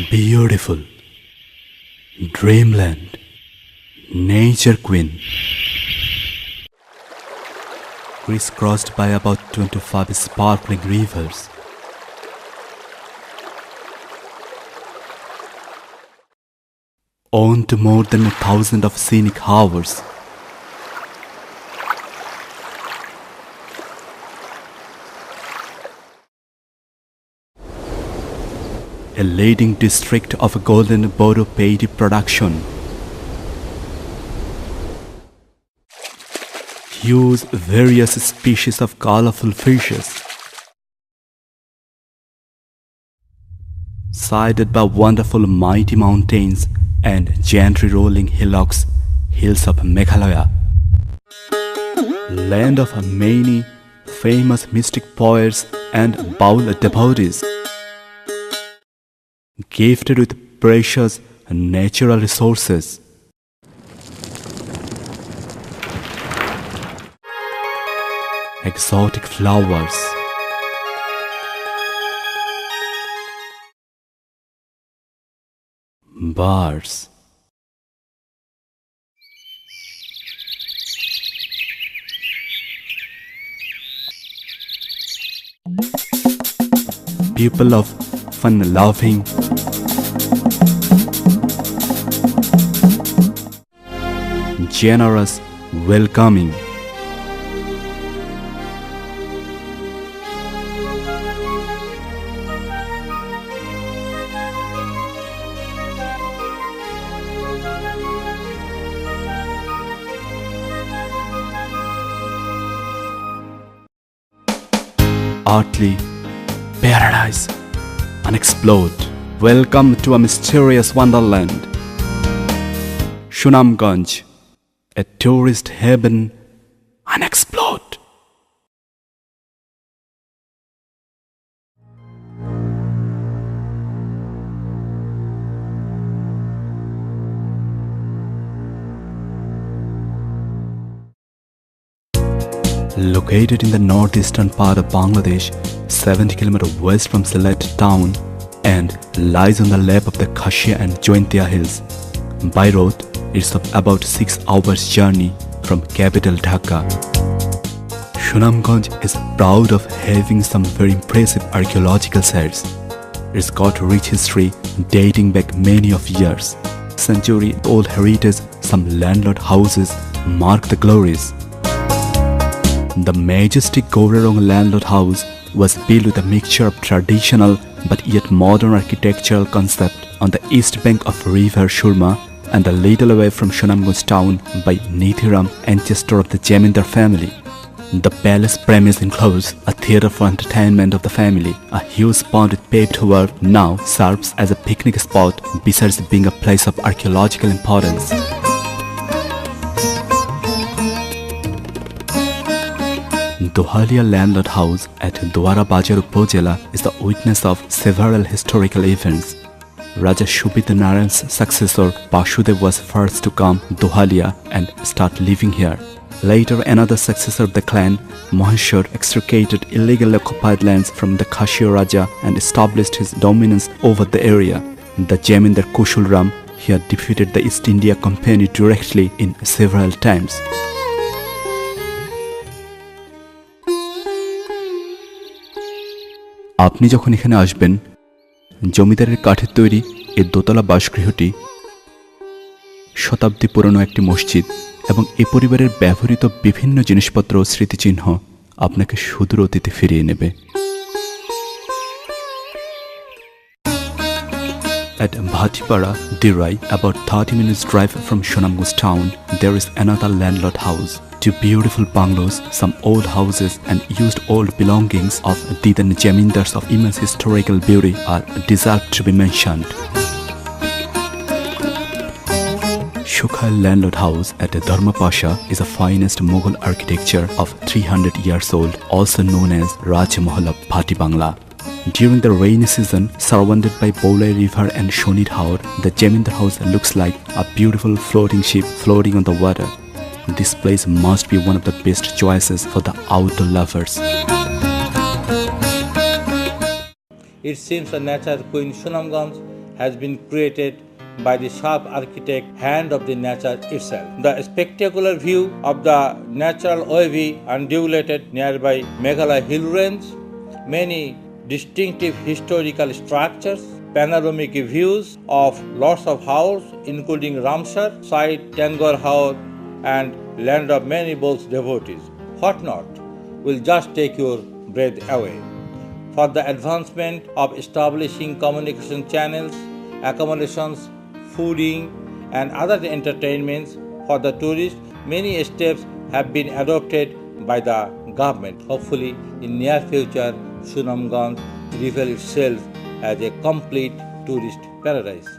Beautiful, dreamland, nature queen, crisscrossed by about 25 sparkling rivers. On to more than 1,000 of scenic hours. A leading district of golden Bodo paddy production. Huge various species of colorful fishes. Sided by wonderful mighty mountains and gently rolling hillocks, hills of Meghalaya. Land of many famous mystic poets and Baul devotees. Gifted with precious natural resources. Exotic flowers. Birds. People of fun-loving, generous, welcoming. Earthly paradise unexplored. Welcome to a mysterious wonderland. Sunamganj, a tourist haven unexplored. Located in the northeastern part of Bangladesh, 70 km west from Sylhet town, and lies on the lap of the Khashia and Jointia hills. By road, it's of about 6 hours journey from capital Dhaka. Sunamganj is proud of having some very impressive archaeological sites. It's got rich history dating back many of years. Century-old heritage, some landlord houses mark the glories. The majestic Gaurarong landlord house was built with a mixture of traditional but yet modern architectural concept on the east bank of River Shurma and a little away from Sunamganj town by Nithiram, ancestor of the Jamindar family. The palace premise includes a theatre for entertainment of the family. A huge pond with paved work now serves as a picnic spot besides being a place of archaeological importance. Dohalia landlord house at Dwara Bajar Upazila is the witness of several historical events. Raja Shubhita Narayan's successor Bashudev was first to come Dohalia and start living here. Later, another successor of the clan, Maheshwar, extricated illegally occupied lands from the Khashia Raja and established his dominance over the area. The Jamindar Kushal Ram here defeated the East India Company directly in several times. আপনি যখন এখানে আসবেন, জমিদারের কাঠের তৈরি এই দোতলা বাসগৃহটি শতাব্দী পুরনো একটি মসজিদ এবং এ পরিবারের ব্যবহৃত বিভিন্ন জিনিসপত্র ও স্মৃতিচিহ্ন আপনাকে সুদূর অতীতে ফিরিয়ে নেবে। At Bhatipara, Dirai, about 30 minutes drive from Sunamganj town, there is another landlord house. Two beautiful bungalows, some old houses and used old belongings of the then Jamindars of immense historical beauty are deserve to be mentioned. Shukhal landlord house at Dharmapasha is the finest Mughal architecture of 300 years old, also known as Raj Mahal of Bhati Bangla. During the rainy season, surrounded by Bolai River and Shonid Haur, the Jamindar house looks like a beautiful floating ship floating on the water. This place must be one of the best choices for the outdoor lovers. It seems the nature queen Sunamganj has been created by the sharp architect hand of the nature itself. The spectacular view of the natural wavy undulated nearby Meghalaya hill range, many distinctive historical structures, panoramic views of lots of houses including Ramsar, site Tangor House and land of many bulls devotees. What not will just take your breath away. For the advancement of establishing communication channels, accommodations, fooding and other entertainments for the tourists, many steps have been adopted by the government. Hopefully, in near future, Sunamganj reveal itself as a complete tourist paradise.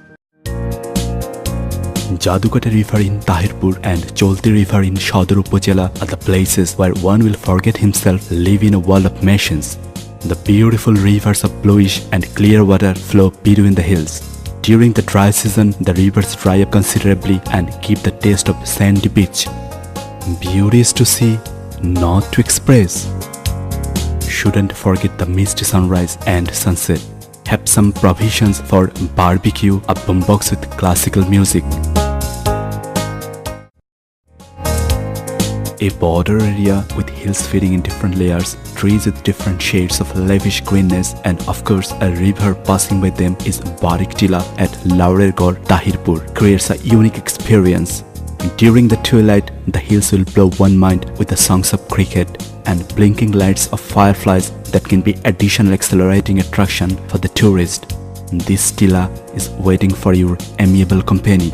Jadukota River in Tahirpur and Cholti River in Sodor Upazila are the places where one will forget himself, live in a world of machines. The beautiful rivers of bluish and clear water flow between the hills. During the dry season, the rivers dry up considerably and keep the taste of sandy beach. Beauty is to see, not to express. Shouldn't forget the misty sunrise and sunset. Have some provisions for barbecue, a boombox with classical music. A border area with hills fitting in different layers, trees with different shades of lavish greenness, and of course a river passing by them is Barik Tila at Laurergor, Tahirpur, creates a unique experience. During the twilight, the hills will blow one mind with the songs of cricket and blinking lights of fireflies that can be additional accelerating attraction for the tourist. This Tila is waiting for your amiable company.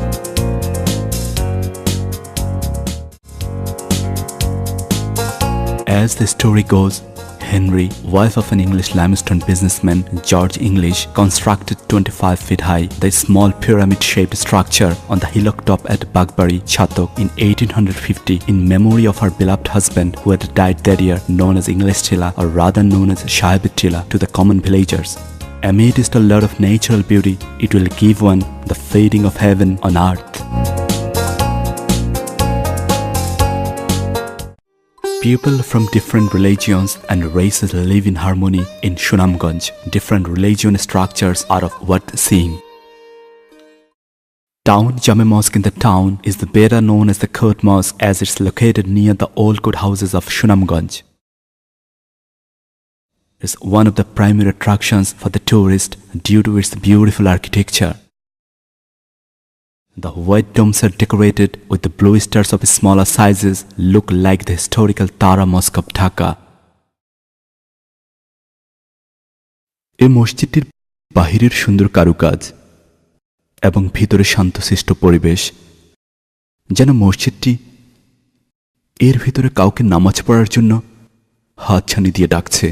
As the story goes, Henry, wife of an English limestone businessman, George English, constructed 25 feet high the small pyramid-shaped structure on the hillock top at Bagbari, Chatok in 1850 in memory of her beloved husband who had died that year, known as English Tila or rather known as Sahibit Tila to the common villagers. Amidst a lot of natural beauty, it will give one the feeling of heaven on earth. People from different religions and races live in harmony in Sunamganj. Different religion structures are of worth seeing. Town Jame Mosque in the town is the better known as the Court Mosque as it's located near the old court houses of Sunamganj. It's one of the primary attractions for the tourist due to its beautiful architecture. The white domes are decorated with the blue stars of smaller sizes, look like the historical Tara Mosque of Dhaka. এই মসজিদটির বাহিরের সুন্দর কারুকাজ এবং ভিতরে শান্তশিষ্ট পরিবেশ যেন মসজিদটি এর ভিতরে কাউকে নামাজ পড়ার জন্য হাতছানি দিয়ে ডাকছে।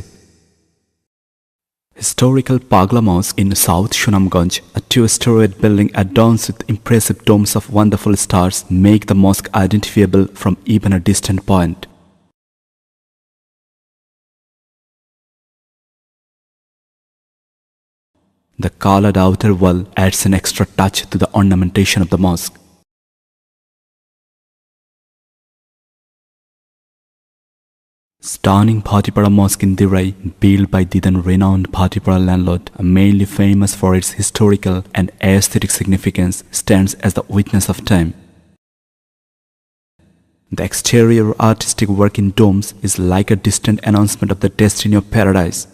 Historical Pagla Mosque in South Sunamganj, a two-storied building adorned with impressive domes of wonderful stars, make the mosque identifiable from even a distant point. The colored outer wall adds an extra touch to the ornamentation of the mosque. Stunning Bhatipara Mosque in Dirai, built by the then renowned Bhatipara landlord, mainly famous for its historical and aesthetic significance, stands as the witness of time. The exterior artistic work in domes is like a distant announcement of the destiny of paradise.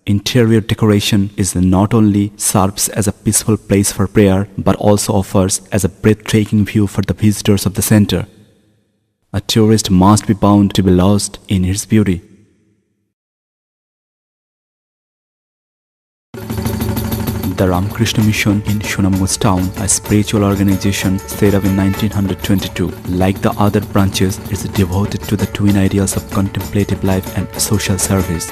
Interior decoration is not only serves as a peaceful place for prayer, but also offers as a breathtaking view for the visitors of the center. A tourist must be bound to be lost in its beauty. The Ramakrishna Mission in Sunamganj town, a spiritual organization set up in 1922. Like the other branches, is devoted to the twin ideals of contemplative life and social service.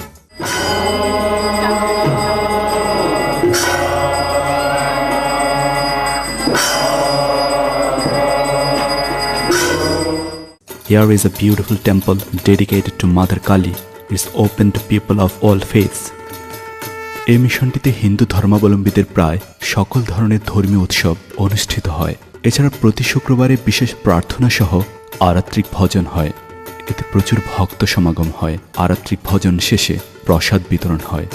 Here is a beautiful temple dedicated to Mother Kali. It's open to people of all faiths. এই মিশনটিতে হিন্দু ধর্মাবলম্বীদের প্রায় সকল ধরনের ধর্মীয় উৎসব অনুষ্ঠিত হয়। এছাড়া প্রতি শুক্রবারে বিশেষ প্রার্থনা সহ আরাত্রিক ভজন হয়। এতে প্রচুর ভক্ত সমাগম হয়। আরাত্রিক ভজন শেষে প্রসাদ বিতরণ হয়।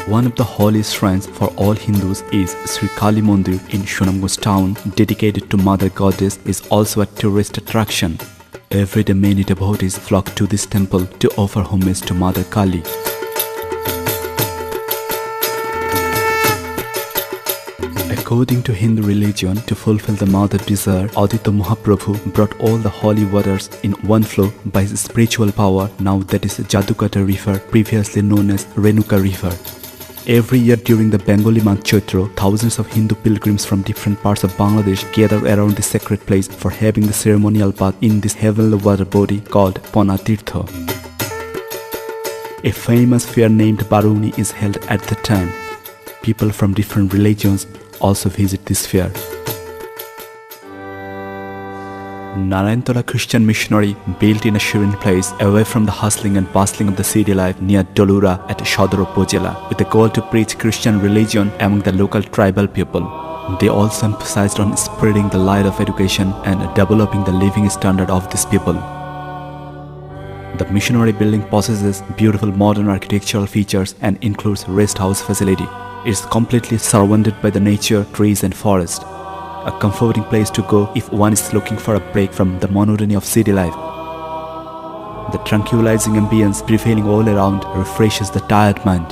One of the holiest shrines for all Hindus is Sri Kali Mandir in Sunamganj town, dedicated to Mother Goddess, is also a tourist attraction. Every day many devotees flock to this temple to offer homage to Mother Kali. According to Hindu religion, to fulfill the mother desire, Aditya Mahaprabhu brought all the holy waters in one flow by his spiritual power. Now that is Jadukata River, previously known as Renuka River. Every year during the Bengali month Chaitra, thousands of Hindu pilgrims from different parts of Bangladesh gather around this sacred place for having the ceremonial bath in this heavenly water body called Panatirtha. A famous fair named Baruni is held at the time. People from different religions also visit this fair. Narayantala Christian missionary built in a serene place away from the hustling and bustling of the city life near Dolura at Sodor Upazila, with the goal to preach Christian religion among the local tribal people. They also emphasized on spreading the light of education and developing the living standard of these people. The missionary building possesses beautiful modern architectural features and includes rest house facility. It is completely surrounded by the nature, trees and forest. A comforting place to go if one is looking for a break from the monotony of city life. The tranquilizing ambience prevailing all around refreshes the tired mind.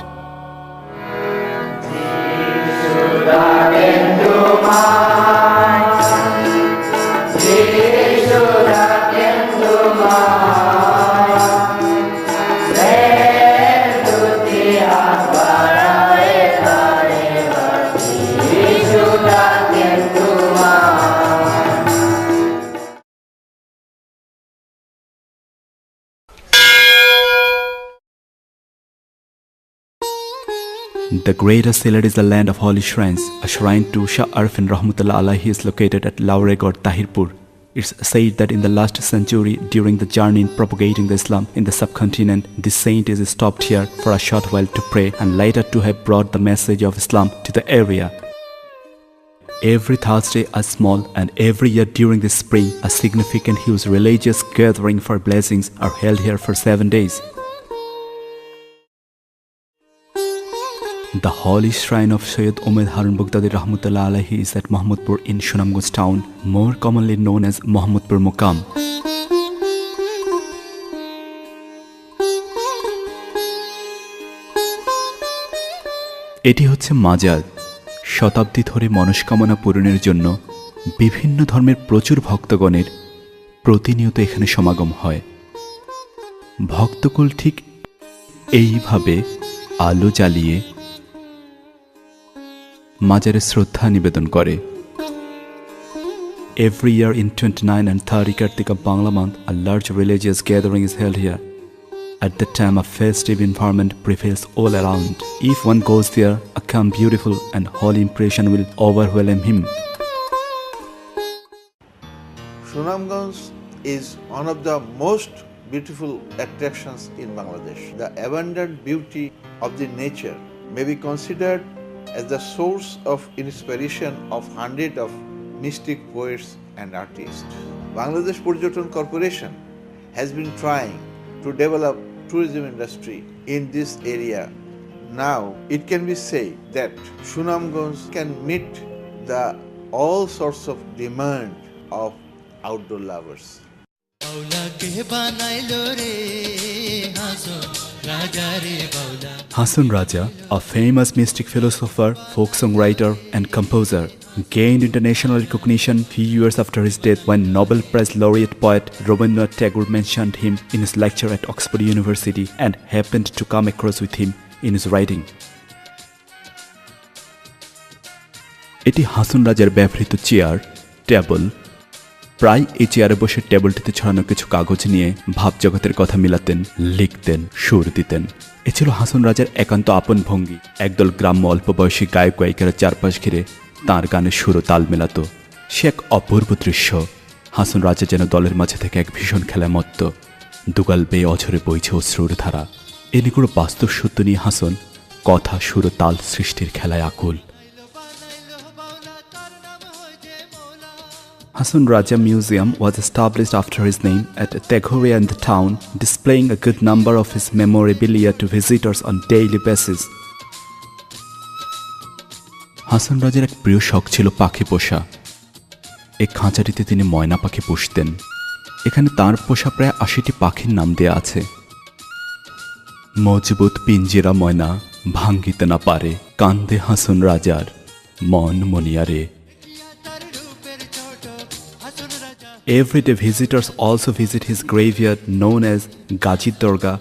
The Greater Sylhet is the land of holy shrines. A shrine to Shah Arfin Rahmatullah Alaihi is located at Lauregod, Tahirpur. It's said that in the last century, during the journey in propagating the Islam in the subcontinent, this saint is stopped here for a short while to pray and later to have brought the message of Islam to the area. Every Thursday a small and every year during the spring, a significant huge religious gathering for blessings are held here for 7 days. The holy shrine of Sayyid Umayyad Harun Baghdadi Rahmatullah Alaihi is at Mahmudpur in Sunamganj town, more commonly known as Mahmudpur Muqam. এটি হচ্ছে মাজার। শতাব্দী ধরে মনস্কামনা পূরণের জন্য বিভিন্ন ধর্মের প্রচুর ভক্তগণের প্রতিনিয়ত এখানে সমাগম হয়। ভক্তকুল ঠিক এইভাবে আলো জ্বালিয়ে মাজারে শ্রদ্ধা নিবেদন করে। Every year in 29 and 30 Kartika Bangla month, a large religious gathering is held here. At that time, a festive environment prevails all around. If one goes there, a calm, beautiful and holy impression will overwhelm him. Sunamganj is one of the most beautiful attractions in Bangladesh. The abundant beauty of the nature may be considered as the source of inspiration of hundreds of mystic poets and artists. Bangladesh Porjoton Corporation has been trying to develop tourism industry in this area. Now it can be said that Sunamganj can meet the all sorts of demand of outdoor lovers. Hasan Raja, a famous mystic philosopher, folk songwriter and composer, gained international recognition few years after his death when Nobel Prize laureate poet Rabindranath Tagore mentioned him in his lecture at Oxford University and happened to come across with him in his writing. এটি হাসন রাজার ব্যবহৃত chair, table. প্রায় এই চেয়ারে বসে টেবলটিতে ছড়ানো কিছু কাগজ নিয়ে ভাবজগতের কথা মিলাতেন, লিখতেন, সুর দিতেন। এ ছিল হাসন রাজার একান্ত আপন ভঙ্গি। একদল গ্রাম্য অল্প বয়সী গায়ক গায়িকারা চারপাশ ঘিরে তাঁর গানের সুর ও তাল মেলাত। সে এক অপূর্ব দৃশ্য। হাসন রাজা যেন দলের মাঝে থেকে এক ভীষণ খেলায় মত্ত। দুগাল বেয়ে অঝরে বইছে অশ্রুর ধারা। এ নিগুড়ো বাস্তব সত্য নিয়ে হাসন কথা, সুর ও তাল সৃষ্টির খেলায় আকুল। Hasan Raja Museum was established after his name at Teghoria in the town, displaying a good number of his memorabilia to visitors on daily basis. Hasan রাজার এক প্রিয় শখ ছিল পাখি পোষা। এক খাঁচাটিতে তিনি ময়না পাখি পুষতেন। এখানে তার পোষা প্রায় ৮০টি পাখির নাম দেয়া আছে। মজবুত পিঞ্জিরা ময়না ভাঙ্গিতে না পারে, কান্দে হাসন রাজার মন মনিয়ারে। Everyday visitors also visit his graveyard known as Gajit Dorga,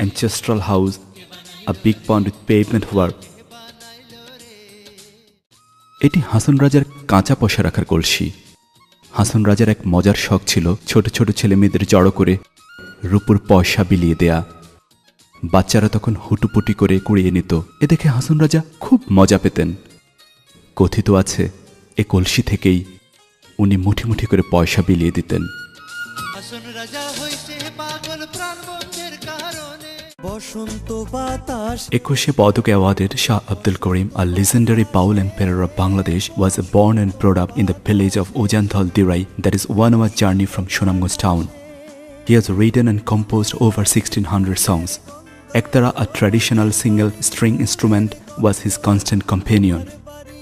ancestral house, a big pond with pavement work. এটি হাসন রাজার কাঁচা পয়সা রাখার কলসি। হাসন রাজার এক মজার শখ ছিল ছোট ছোট ছেলে মেয়েদের জড়ো করে রূপুর পয়সা বিলিয়ে দেয়া। বাচ্চারা তখন হুটুপুটি করে কুড়িয়ে নিত। এ দেখে হাসন রাজা খুব মজা পেতেন। কথিত আছে এ কলসি থেকেই উনি মুঠি মুঠি করে পয়সা বিলিয়ে দিতেন। একুশে পদক awarded Shah Abdul Karim, a legendary bowl emperor of Bangladesh, was born and brought up in the village of Ojanthal Dirai, that is 1 hour journey from Sunamganj town. He has written and composed over 1600 songs. Ektara, a traditional single string instrument, was his constant companion.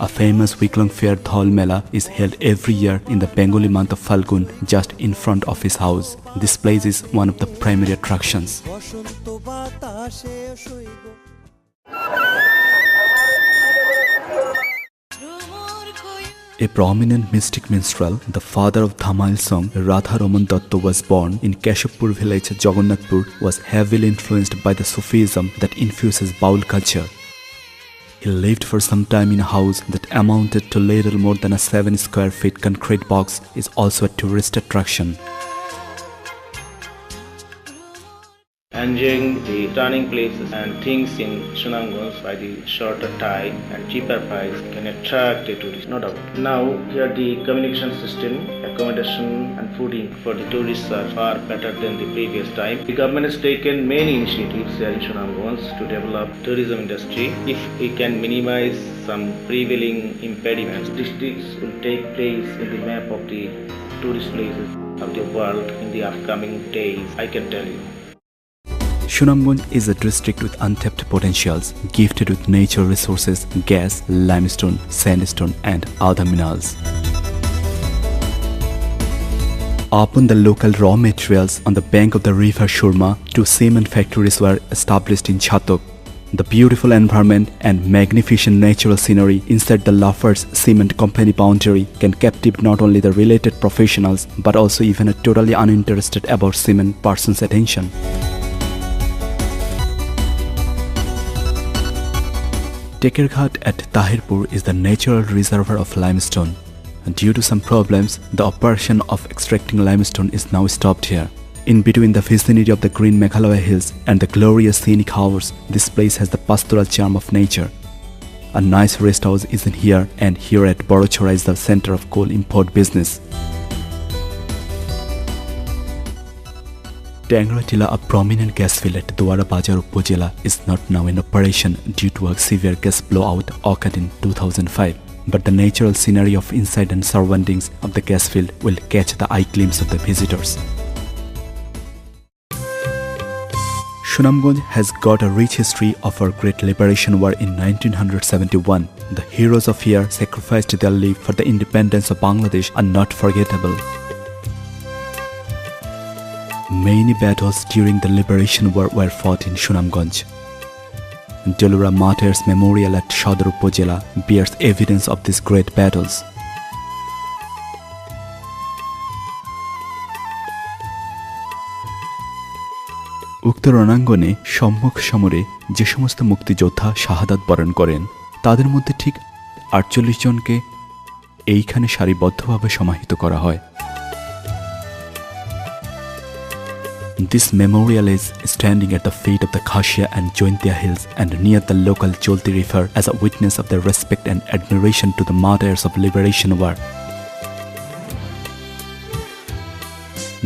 A famous week-long fair Dhol Mela is held every year in the Bengali month of Falgun just in front of his house. This place is one of the primary attractions. A prominent mystic minstrel, the father of Dhamail song, Radha Raman Datta, was born in Keshapur village, Jagannathpur, was heavily influenced by the Sufism that infuses Baul culture. He lived for some time in a house that amounted to little more than a 7 square feet concrete box, is also a tourist attraction. Enjoying the stunning places and things in Sunamganj by the shorter time and cheaper price can attract a tourist, no doubt. Now, here the communication system, accommodation and fooding for the tourists are far better than the previous time. The government has taken many initiatives here in Sunamganj to develop tourism industry. If we can minimize some prevailing impediments, districts will take place in the map of the tourist places of the world in the upcoming days, I can tell you. Sunamganj is a district with untapped potentials, gifted with natural resources, gas, limestone, sandstone and other minerals. Upon the local raw materials on the bank of the river Shurma, 2 cement factories were established in Chatok. The beautiful environment and magnificent natural scenery inside the Lafarge Cement Company boundary can captivate not only the related professionals but also even a totally uninterested about cement person's attention. Tekerghat at Tahirpur is the natural reservoir of limestone. Due to some problems, the operation of extracting limestone is now stopped here. In between the vicinity of the green Meghalaya hills and the glorious scenic hours, this place has the pastoral charm of nature. A nice rest house is in here, and here at Borochora is the center of coal import business. Tangratila, a prominent gas field at Duara Bajar Upojela, is not now in operation due to a severe gas blowout occurred in 2005. But the natural scenery of inside and surroundings of the gas field will catch the eye glimpse of the visitors. Sunamganj has got a rich history of our great liberation war in 1971. The heroes of here sacrificed their life for the independence of Bangladesh are not forgettable. Many battles during the liberation war were fought in Sunamganj. Delura Martyrs Memorial at Sadar Upojela bears evidence of these great battles. উক্ত রণাঙ্গনে সম্মুখ সমরে যে সমস্ত মুক্তিযোদ্ধা শাহাদাত বরণ করেন তাদের মধ্যে ঠিক ৪৮ জনকে এইখানে সারিবদ্ধভাবে সমাহিত করা হয়। This memorial is standing at the feet of the Khashia and Jointia hills and near the local Jolti river as a witness of their respect and admiration to the martyrs of liberation war.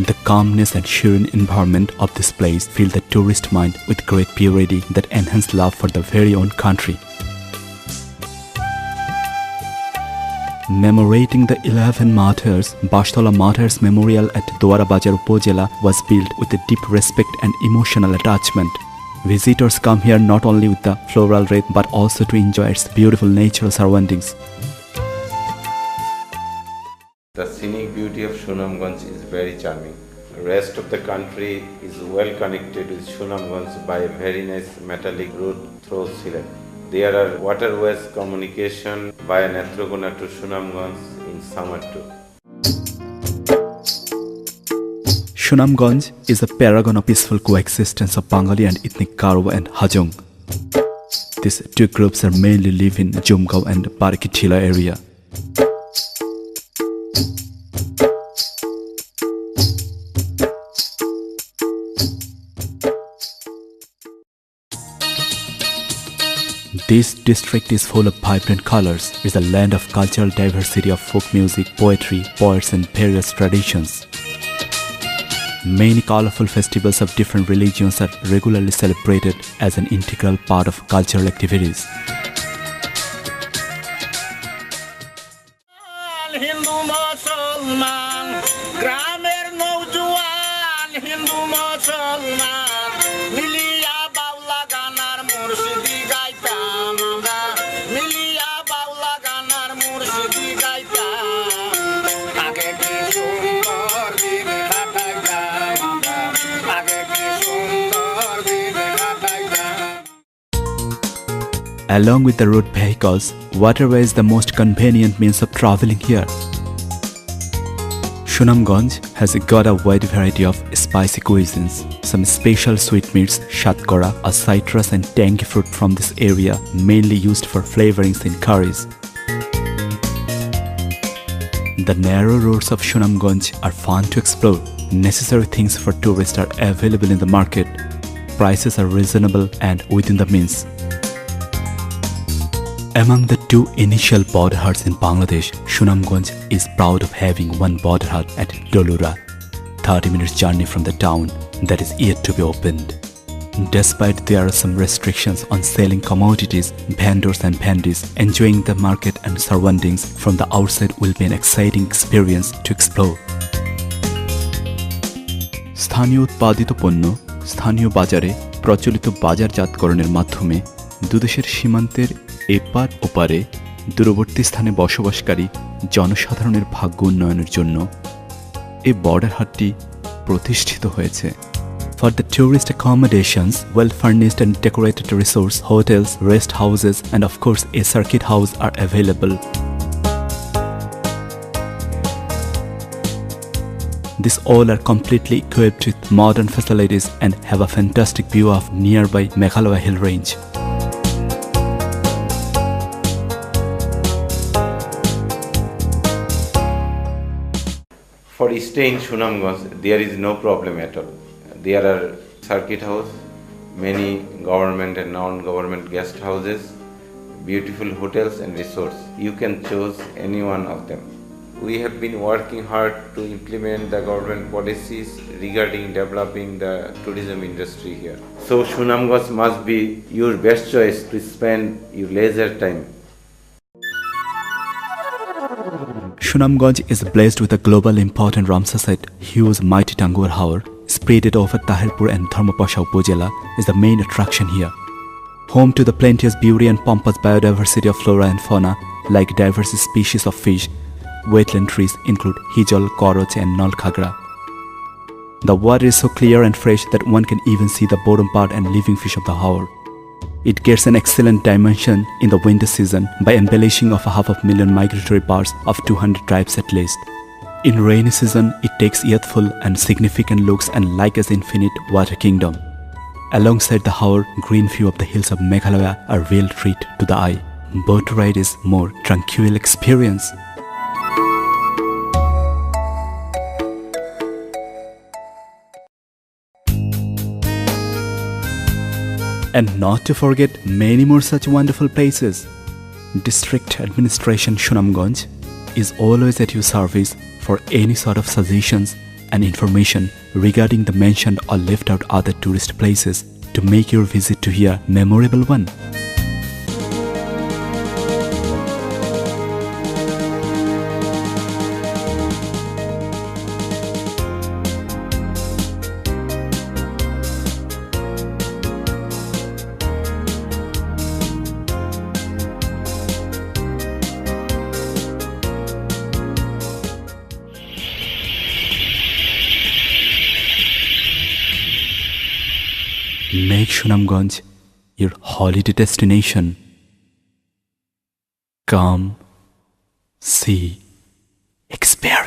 The calmness and serene environment of this place fill the tourist mind with great purity that enhance love for the very own country. Commemorating the 11 martyrs, Bashtala Martyrs Memorial at Duara Bajar Upojela was built with a deep respect and emotional attachment. Visitors come here not only with the floral wreath but also to enjoy its beautiful natural surroundings. The scenic beauty of Sunamganj is very charming. The rest of the country is well connected with Sunamganj by a very nice metallic road through Sylhet. There are waterways communication via Netrokona to Sunamganj in summer too. Sunamganj is a paragon of peaceful coexistence of Bengali and ethnic Karo and Hajong. These two groups are mainly live in Jumgaon and Barikithila area. This district is full of vibrant colors. It is a land of cultural diversity of folk music, poetry, poets and various traditions. Many colorful festivals of different religions are regularly celebrated as an integral part of cultural activities. Along with the road vehicles, waterway is the most convenient means of traveling here. Sunamganj has got a wide variety of spicy cuisines. Some special sweetmeats, shatkara, a citrus and tangy fruit from this area, mainly used for flavorings in curries. The narrow roads of Sunamganj are fun to explore. Necessary things for tourists are available in the market. Prices are reasonable and within the means. Among the two initial border huts in Bangladesh, Sunamganj is proud of having one border hut at Dolura, 30 minutes journey from the town that is yet to be opened. Despite there are some restrictions on selling commodities, vendors and bandis, enjoying the market and surroundings from the outside will be an exciting experience to explore. স্থানীয় উৎপাদিত পণ্য স্থানীয় বাজারে প্রচলিত বাজারজাতকরণের মাধ্যমে দুদেশের সীমান্তের এপার ওপারে দূরবর্তী স্থানে বসবাসকারী জনসাধারণের ভাগ্য উন্নয়নের জন্য এই বর্ডার হাটটি প্রতিষ্ঠিত হয়েছে। For the tourist accommodations, well-furnished and decorated resorts, hotels, rest houses and of course a circuit house are available. These all are completely equipped with modern facilities and have a fantastic view of nearby Meghalaya hill range. For stay in Sunamganj, there is no problem at all. There are circuit house, many government and non-government guest houses, beautiful hotels and resorts. You can choose any one of them. We have been working hard to implement the government policies regarding developing the tourism industry here. So Sunamganj must be your best choice to spend your leisure time. Sunamganj is blessed with a global important Ramsar site, huge mighty Tanguar Haor, spread over Tahirpur and Dharmapasha Upazila, is the main attraction here. Home to the plenteous beauty and pompous biodiversity of flora and fauna, like diverse species of fish, wetland trees include hijol, koroch and nalkhagra. The water is so clear and fresh that one can even see the bottom part and living fish of the Haor. It gets an excellent dimension in the winter season by embellishing of 500,000 migratory birds of 200 tribes at least. In rainy season, it takes youthful and significant looks and like an infinite water kingdom. Alongside the Haor, green view of the hills of Meghalaya are real treat to the eye. Boat ride is more tranquil experience. And not to forget many more such wonderful places. District Administration Sunamganj is always at your service for any sort of suggestions and information regarding the mentioned or left out other tourist places to make your visit to here memorable one. Make Sunamganj your holiday destination. Come, see, experience.